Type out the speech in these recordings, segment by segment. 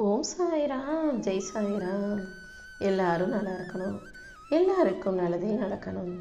ஓம் சாய்ராம், ஜெய் சாய்ராம். எல்லாரும் நல்லா இருக்கணும், எல்லாருக்கும் நல்லதே நடக்கணும்.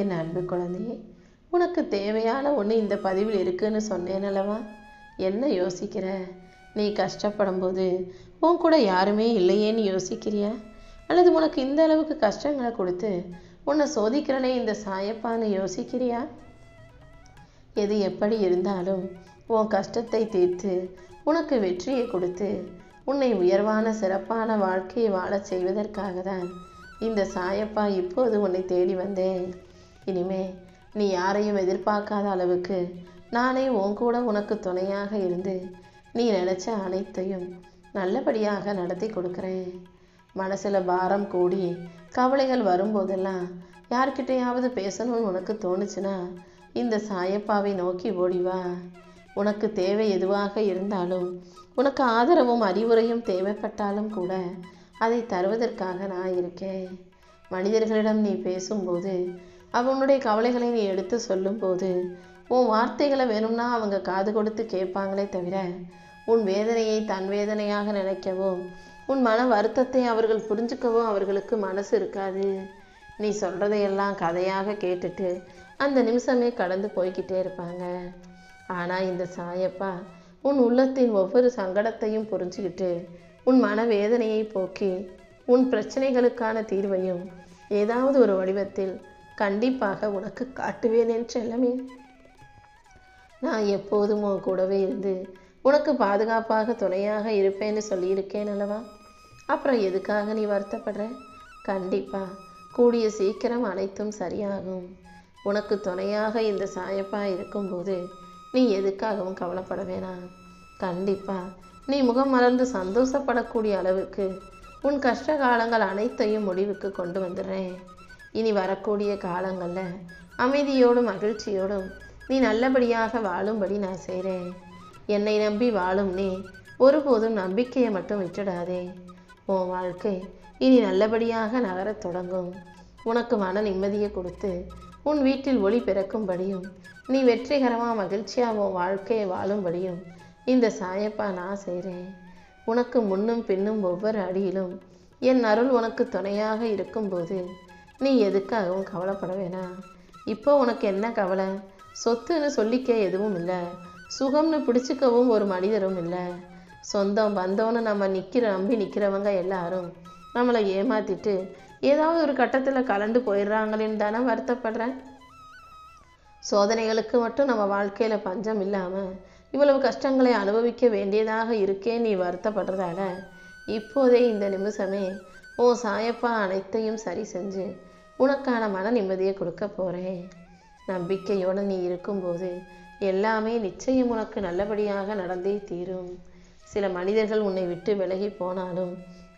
என் அன்பு குழந்தையே, உனக்கு தேவையான ஒன்று இந்த பதிவில் இருக்குன்னு சொன்னேன் அல்லவா? என்ன யோசிக்கிற? நீ கஷ்டப்படும் போது உன் கூட யாருமே இல்லையேன்னு யோசிக்கிறியா? அல்லது உனக்கு இந்த அளவுக்கு கஷ்டங்களை கொடுத்து உன்னை சோதிக்கிறனே இந்த சாயப்பான்னு யோசிக்கிறியா? எது எப்படி இருந்தாலும் உன் கஷ்டத்தை தீர்த்து உனக்கு வெற்றியை கொடுத்து உன்னை உயர்வான சிறப்பான வாழ்க்கையை வாழச் செய்வதற்காக தான் இந்த சாயப்பா இப்போது உன்னை தேடி வந்தேன். இனிமே நீ யாரையும் எதிர்பார்க்காத அளவுக்கு நானே உன் கூட உனக்கு துணையாக இருந்து நீ நினைச்ச அனைத்தையும் நல்லபடியாக நடத்தி கொடுக்குறேன். மனசுல பாரம் கூடி கவலைகள் வரும்போதெல்லாம் யார்கிட்டையாவது பேசணும்னு உனக்கு தோணுச்சுன்னா இந்த சாயப்பாவை நோக்கி ஓடிவா. உனக்கு தேவை எதுவாக இருந்தாலும், உனக்கு ஆதரவும் அறிவுரையும் தேவைப்பட்டாலும் கூட அதை தருவதற்காக நான் இருக்கேன். மனிதர்களிடம் நீ பேசும்போது, அவனுடைய கவலைகளை நீ எடுத்து சொல்லும்போது, உன் வார்த்தைகளை வேணும்னா அவங்க காது கொடுத்து கேட்பாங்களே தவிர உன் வேதனையை தன் வேதனையாக நினைக்கவோ உன் மன வருத்தத்தை அவர்கள் புரிஞ்சுக்கவோ அவர்களுக்கு மனசு இருக்காது. நீ சொல்றதையெல்லாம் கதையாக கேட்டுட்டு அந்த நிமிஷமே கடந்து போய்கிட்டே இருப்பாங்க. ஆனால் இந்த சாயப்பா உன் உள்ளத்தின் ஒவ்வொரு சங்கடத்தையும் புரிஞ்சுக்கிட்டு உன் மனவேதனையை போக்கி உன் பிரச்சனைகளுக்கான தீர்வையும் ஏதாவது ஒரு வடிவத்தில் கண்டிப்பாக உனக்கு காட்டுவேன் என் செல்லமே. நான் எப்போதும் உன் கூடவே இருந்து உனக்கு பாதுகாப்பாக துணையாக இருப்பேன்னு சொல்லியிருக்கேன் அல்லவா? அப்புறம் எதுக்காக நீ வருத்தப்படுற? கண்டிப்பா கூடிய சீக்கிரம் அனைத்தும் சரியாகும். உனக்கு துணையாக இந்த சாயப்பா இருக்கும்போது நீ எதுக்காகவும் கவலைப்பட வேணாம். கண்டிப்பா நீ முகம் மலர்ந்து சந்தோஷப்படக்கூடிய அளவுக்கு உன் கஷ்ட காலங்கள் அனைத்தையும் முடிவுக்கு கொண்டு வந்துடுறேன். இனி வரக்கூடிய காலங்களில் அமைதியோடும் மகிழ்ச்சியோடும் நீ நல்லபடியாக வாழும்படி நான் செய்கிறேன். என்னை நம்பி வாழும் நீ ஒருபோதும் நம்பிக்கையை மட்டும் விட்டுடாதே. உன் வாழ்க்கை இனி நல்லபடியாக நகரத் தொடங்கும். உனக்கு மன நிம்மதியை கொடுத்து உன் வீட்டில் ஒளி பிறக்கும்படியும் நீ வெற்றிகரமாக மகிழ்ச்சியாக உன் வாழ்க்கையை வாழும்படியும் இந்த சாயப்பா நான் செய்கிறேன். உனக்கு முன்னும் பின்னும் ஒவ்வொரு அடியிலும் என் அருள் உனக்கு துணையாக இருக்கும்போது நீ எதுக்காகவும் கவலைப்பட வேணாம். இப்போ உனக்கு என்ன கவலை? சொத்துன்னு சொல்லிக்க எதுவும் இல்லை, சுகம்னு பிடிச்சிக்கவும் ஒரு மனிதரும் இல்லை. சொந்தம் பந்தம்னு நம்ம நம்பி நிற்கிறவங்க எல்லாரும் நம்மளை ஏமாத்திட்டு ஏதாவது ஒரு கட்டத்தில் கலண்டு போயிடுறாங்களேன்னு தானே வருத்தப்படுறேன். சோதனைகளுக்கு மட்டும் நம்ம வாழ்க்கையில் பஞ்சம் இல்லாமல் இவ்வளவு கஷ்டங்களை அனுபவிக்க வேண்டியதாக இருக்கே நீ வருத்தப்படுறதால இப்போதே இந்த நிமிஷமே உன் சாயப்பா அனைத்தையும் சரி செஞ்சு உனக்கான மன நிம்மதியை கொடுக்க போகிறேன். நம்பிக்கையோடு நீ இருக்கும்போது எல்லாமே நிச்சயம் உனக்கு நல்லபடியாக நடந்தே தீரும். சில மனிதர்கள் உன்னை விட்டு விலகி போனாலும்,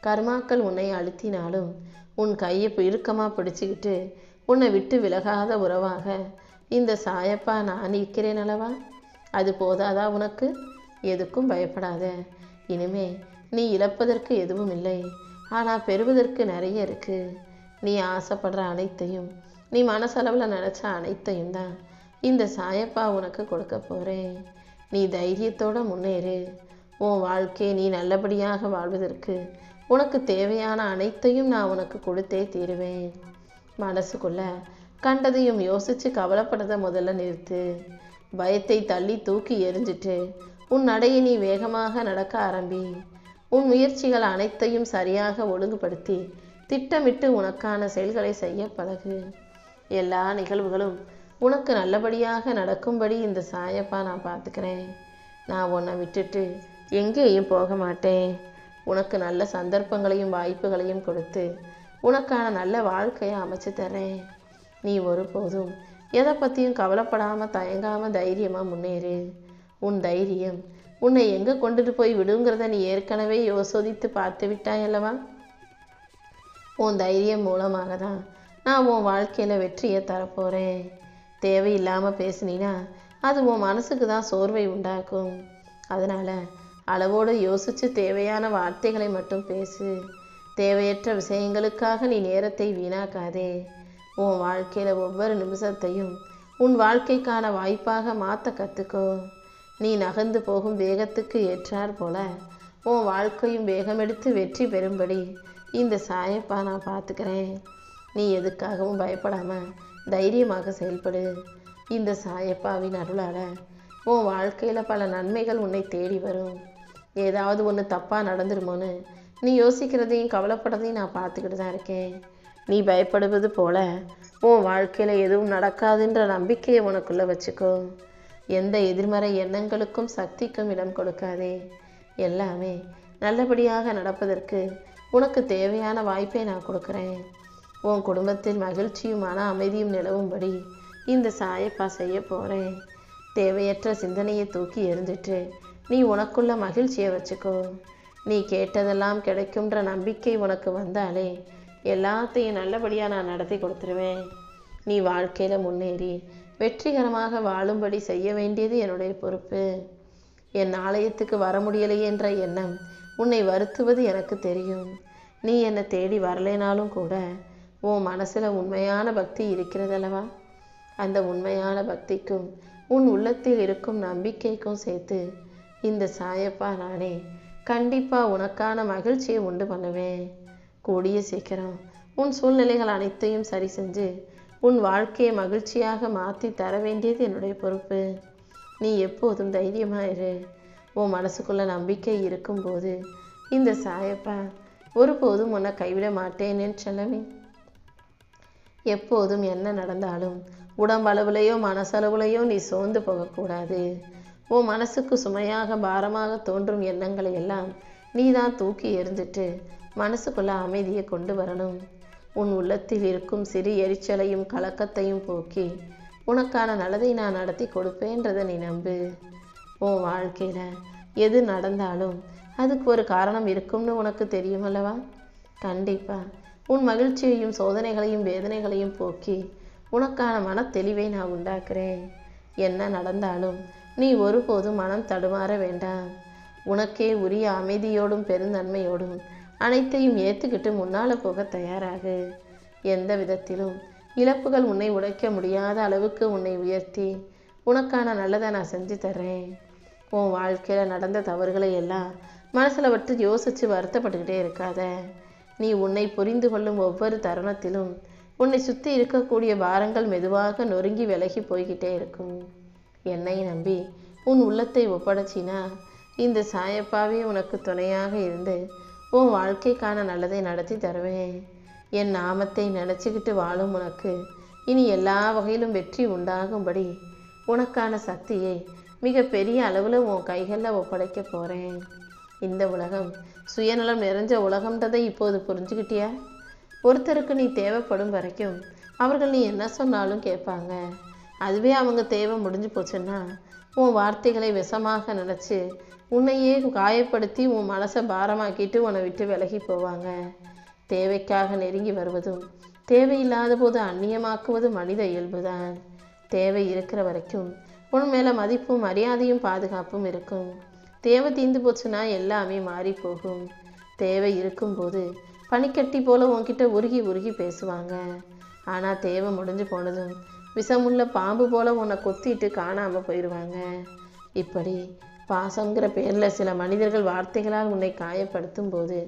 கர்மாக்கள் உன்னை அழுத்தினாலும், உன் கையை இறுக்கமாக பிடிச்சிக்கிட்டு உன்னை விட்டு விலகாத உறவாக இந்த சாயப்பா நான் இருக்கிறேன் அல்லவா? அது போதாதா உனக்கு? எதுக்கும் பயப்படாத. இனிமே நீ இழப்பதற்கு எதுவும் இல்லை, ஆனால் பெறுவதற்கு நிறைய இருக்கு. நீ ஆசைப்படுற அனைத்தையும், நீ மனசளவில் நினச்ச அனைத்தையும் தான் இந்த சாயப்பா உனக்கு கொடுக்க போகிறேன். நீ தைரியத்தோடு முன்னேறு. உன் வாழ்க்கையை நீ நல்லபடியாக வாழ்வதற்கு உனக்கு தேவையான அனைத்தையும் நான் உனக்கு கொடுத்தே தீருவேன். மனசுக்குள்ள கண்டதையும் யோசித்து கவலைப்படுறத முதல்ல நிறுத்து. பயத்தை தள்ளி தூக்கி எறிஞ்சிட்டு உன் நடையை நீ வேகமாக நடக்க ஆரம்பி. உன் முயற்சிகள் அனைத்தையும் சரியாக ஒழுங்குபடுத்தி திட்டமிட்டு உனக்கான செயல்களை செய்ய பழகு. எல்லா நிகழ்வுகளும் உனக்கு நல்லபடியாக நடக்கும்படி இந்த சாயப்பா நான் பார்த்துக்கிறேன். நான் உன்னை விட்டுட்டு எங்கேயும் போக மாட்டேன். உனக்கு நல்ல சந்தர்ப்பங்களையும் வாய்ப்புகளையும் கொடுத்து உனக்கான நல்ல வாழ்க்கையை அமைச்சு தரேன். நீ ஒருபோதும் எதை பற்றியும் கவலைப்படாமல் தயங்காமல் தைரியமாக முன்னேறு. உன் தைரியம் உன்னை எங்கே கொண்டுட்டு போய் விடுங்கிறத நீ ஏற்கனவே யோசித்து பார்த்து விட்டாய் அல்லவா? உன் தைரியம் மூலமாக தான் நான் உன் வாழ்க்கையில் வெற்றியை தரப்போகிறேன். தேவையில்லாமல் பேசினா அது உன் மனசுக்கு தான் சோர்வை உண்டாக்கும். அதனால் அளவோடு யோசித்து தேவையான வார்த்தைகளை மட்டும் பேசு. தேவையற்ற விஷயங்களுக்காக நீ நேரத்தை வீணாக்காதே. உன் வாழ்க்கையில் ஒவ்வொரு நிமிஷத்தையும் உன் வாழ்க்கைக்கான வாய்ப்பாக மாற்ற கற்றுக்கோ. நீ நகர்ந்து போகும் வேகத்துக்கு ஏற்றார் போல உன் வாழ்க்கையும் வேகமெடுத்து வெற்றி பெறும்படி இந்த சாயப்பா நான் பார்த்துக்கிறேன். நீ எதுக்காகவும் பயப்படாமல் தைரியமாக செயல்படு. இந்த சாயப்பாவின் அருளால் உன் வாழ்க்கையில் பல நன்மைகள் உன்னை தேடி வரும். ஏதாவது ஒன்று தப்பாக நடந்துருமோன்னு நீ யோசிக்கிறதையும் கவலைப்படுறதையும் நான் பார்த்துக்கிட்டு தான் இருக்கேன். நீ பயப்படுவது போல உன் வாழ்க்கையில் எதுவும் நடக்காதுன்ற நம்பிக்கையை உனக்குள்ளே வச்சுக்கோ. எந்த எதிர்மறை எண்ணங்களுக்கும் சக்திக்கும் இடம் கொடுக்காதே. எல்லாமே நல்லபடியாக நடப்பதற்கு உனக்கு தேவையான வாய்ப்பை நான் கொடுக்குறேன். உன் குடும்பத்தில் மகிழ்ச்சியும் மன அமைதியும் நிலவும்படி இந்த சாயப்பா செய்ய போகிறேன். தேவையற்ற சிந்தனையை தூக்கி எறிஞ்சிட்டு நீ உனக்குள்ள மகிழ்ச்சியை வச்சுக்கோ. நீ கேட்டதெல்லாம் கிடைக்கும்ன்ற நம்பிக்கை உனக்கு வந்தாலே எல்லாத்தையும் நல்லபடியாக நான் நடத்தி கொடுத்துருவேன். நீ வாழ்க்கையில் முன்னேறி வெற்றிகரமாக வாழும்படி செய்ய வேண்டியது என்னுடைய பொறுப்பு. என் ஆலயத்துக்கு வர முடியலையே என்ற எண்ணம் உன்னை வருத்துவது எனக்கு தெரியும். நீ என்னை தேடி வரலைனாலும் கூட உன் மனசில் உண்மையான பக்தி இருக்கிறதல்லவா? அந்த உண்மையான பக்திக்கும் உன் உள்ளத்தில் இருக்கும் நம்பிக்கைக்கும் சேர்த்து இந்த சாயப்பா நானே கண்டிப்பாக உனக்கான மகிழ்ச்சியை உண்டு பண்ணுவேன். கூடிய சீக்கிரம் உன் சூழ்நிலைகள் அனைத்தையும் சரி செஞ்சு உன் வாழ்க்கையை மகிழ்ச்சியாக மாற்றி தர வேண்டியது என்னுடைய பொறுப்பு. நீ எப்போதும் தைரியமாக இரு. உன் மனசுக்குள்ள நம்பிக்கை இருக்கும்போது இந்த சாயப்பா ஒருபோதும் உன்னை கைவிட மாட்டேன் என் செல்லமே. எப்போதும் என்ன நடந்தாலும் உடம்பளவுலையோ மனசளவுலையோ நீ சோர்ந்து போகக்கூடாது. உன் மனசுக்கு சுமையாக பாரமாக தோன்றும் எண்ணங்களை எல்லாம் நீ தான் தூக்கி எறிஞ்சிட்டு மனசுக்குள்ள அமைதியை கொண்டு வரணும். உன் உள்ளத்தில் இருக்கும் சிறு எரிச்சலையும் கலக்கத்தையும் போக்கி உனக்கான நல்லதை நான் நடத்தி கொடுப்பேன்றதை நீ நம்பு. உன் வாழ்க்கையில் எது நடந்தாலும் அதுக்கு ஒரு காரணம் இருக்கும்னு உனக்கு தெரியுமல்லவா? கண்டிப்பாக உன் மகிழ்ச்சியையும் சோதனைகளையும் வேதனைகளையும் போக்கி உனக்கான மன தெளிவை நான் உண்டாக்குறேன். என்ன நடந்தாலும் நீ ஒருபோதும் மனம் தடுமாற வேண்டாம். உனக்கே உரிய அமைதியோடும் பெருந்தன்மையோடும் அனைத்தையும் ஏற்றுக்கிட்டு முன்னால் போக தயாராகு. எந்த விதத்திலும் இழப்புகள் உன்னை உடைக்க முடியாத அளவுக்கு உன்னை உயர்த்தி உனக்கான நல்லதை நான் செஞ்சு தர்றேன். உன் வாழ்க்கையில் நடந்த தவறுகளை எல்லாம் மனசில் விட்டு யோசித்து வருத்தப்பட்டுக்கிட்டே இருக்காத. நீ உன்னை புரிந்து கொள்ளும் ஒவ்வொரு தருணத்திலும் உன்னை சுற்றி இருக்கக்கூடிய பாரங்கள் மெதுவாக நொறுங்கி விலகி போய்கிட்டே இருக்கும். என்னை நம்பி உன் உள்ளத்தை ஒப்படைச்சினா இந்த சாயப்பாவே உனக்கு துணையாக இருந்து உன் வாழ்க்கைக்கான நல்லதை நடத்தி தருவேன். என் நாமத்தை நினச்சிக்கிட்டு வாழும் உனக்கு இனி எல்லா வகையிலும் வெற்றி உண்டாகும்படி உனக்கான சக்தியை மிக பெரிய அளவில் உன் கைகளில் ஒப்படைக்க போகிறேன். இந்த உலகம் சுயநலம் நிறைஞ்ச உலகம்ன்றதை இப்போது புரிஞ்சுக்கிட்டியா? ஒருத்தருக்கு நீ தேவைப்படும் வரைக்கும் அவர்கள் நீ என்ன சொன்னாலும் கேட்பாங்க. அதுவே அவங்க தேவை முடிஞ்சு போச்சுன்னா உன் வார்த்தைகளை விஷமாக நினச்சி உன்னையே காயப்படுத்தி உன் மனசை பாரமாக்கிட்டு உன்னை விட்டு விலகி போவாங்க. தேவைக்காக நெருங்கி வருவதும் தேவையில்லாத போது அந்நியமாக்குவதும் மனித இயல்புதான். தேவை இருக்கிற வரைக்கும் உன் மேலே மதிப்பும் மரியாதையும் பாதுகாப்பும் இருக்கும். தேவை தீர்ந்து போச்சுன்னா எல்லாமே மாறி போகும். தேவை இருக்கும்போது பனிக்கட்டி போல உன்கிட்ட உருகி உருகி பேசுவாங்க. ஆனால் தேவை முடிஞ்சு போனதும் விஷமுள்ள பாம்பு போல உன்னை கொத்திட்டு காணாமல் போயிடுவாங்க. இப்படி பாசங்கிற பேரில் சில மனிதர்கள் வார்த்தைகளால் உன்னை காயப்படுத்தும் போது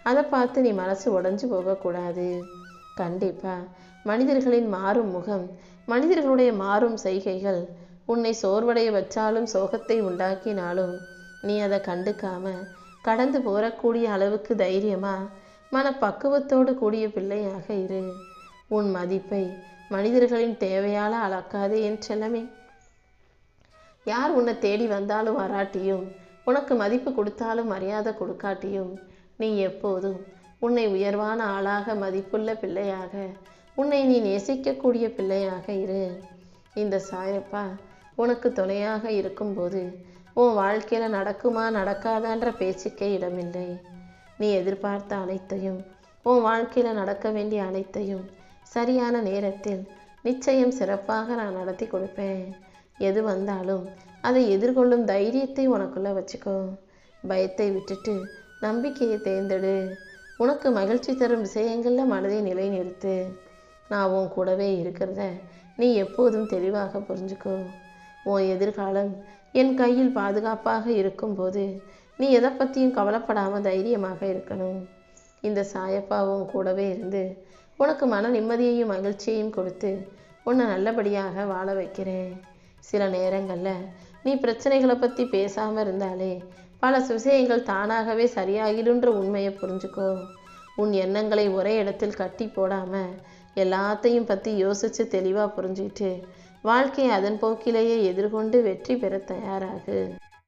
அதை பார்த்து நீ மனசு உடைஞ்சு போகக்கூடாது. கண்டிப்பாக மனிதர்களின் மாறும் முகம், மனிதர்களுடைய மாறும் செய்கைகள் உன்னை சோர்வடைய வச்சாலும் சோகத்தை உண்டாக்கினாலும் நீ அதை கண்டுக்காம கடந்து போகக்கூடிய அளவுக்கு தைரியமாக மனப்பக்குவத்தோடு கூடிய பிள்ளையாக இரு. உன் மதிப்பை மனிதர்களின் தேவையால் அளக்காதே என் செல்லமே. யார் உன்னை தேடி வந்தாலும் வராட்டியும் உனக்கு மதிப்பு கொடுத்தாலும் மரியாதை கொடுக்காட்டியும் நீ எப்போதும் உன்னை உயர்வான ஆளாக மதிப்புள்ள பிள்ளையாக உன்னை நீ நேசிக்கக்கூடிய பிள்ளையாக இரு. இந்த சாயப்பா உனக்கு துணையாக இருக்கும்போது உன் வாழ்க்கையில் நடக்குமா நடக்காதான்ற பேச்சுக்கே இடமில்லை. நீ எதிர்பார்த்த அனைத்தையும் உன் வாழ்க்கையில் நடக்க வேண்டிய அனைத்தையும் சரியான நேரத்தில் நிச்சயம் சிறப்பாக நான் நடத்தி கொடுப்பேன். எது வந்தாலும் அதை எதிர்கொள்ளும் தைரியத்தை உனக்குள்ளே வச்சுக்கோ. பயத்தை விட்டுட்டு நம்பிக்கையை தேர்ந்தெடு. உனக்கு மகிழ்ச்சி தரும் விஷயங்களில் மனதை நிலைநிறுத்து. நான் உன் கூடவே இருக்கிறத நீ எப்போதும் தெளிவாக புரிஞ்சுக்கோ. உன் எதிர்காலம் என் கையில் பாதுகாப்பாக இருக்கும்போது நீ எதை பற்றியும் கவலைப்படாமல் தைரியமாக இருக்கணும். இந்த சாயப்பாவும் கூடவே இருந்து உனக்கு மன நிம்மதியையும் மகிழ்ச்சியையும் கொடுத்து உன்னை நல்லபடியாக வாழ வைக்கிறேன். சில நேரங்களில் நீ பிரச்சனைகளை பற்றி பேசாமல் இருந்தாலே பல விஷயங்கள் தானாகவே சரியாகிடுன்ற உண்மையை புரிஞ்சுக்கோ. உன் எண்ணங்களை ஒரே இடத்தில் கட்டி போடாமல் எல்லாத்தையும் பற்றி யோசித்து தெளிவாக புரிஞ்சுக்கிட்டு வாழ்க்கையை அதன் போக்கிலேயே எதிர்கொண்டு வெற்றி பெற தயாராகு.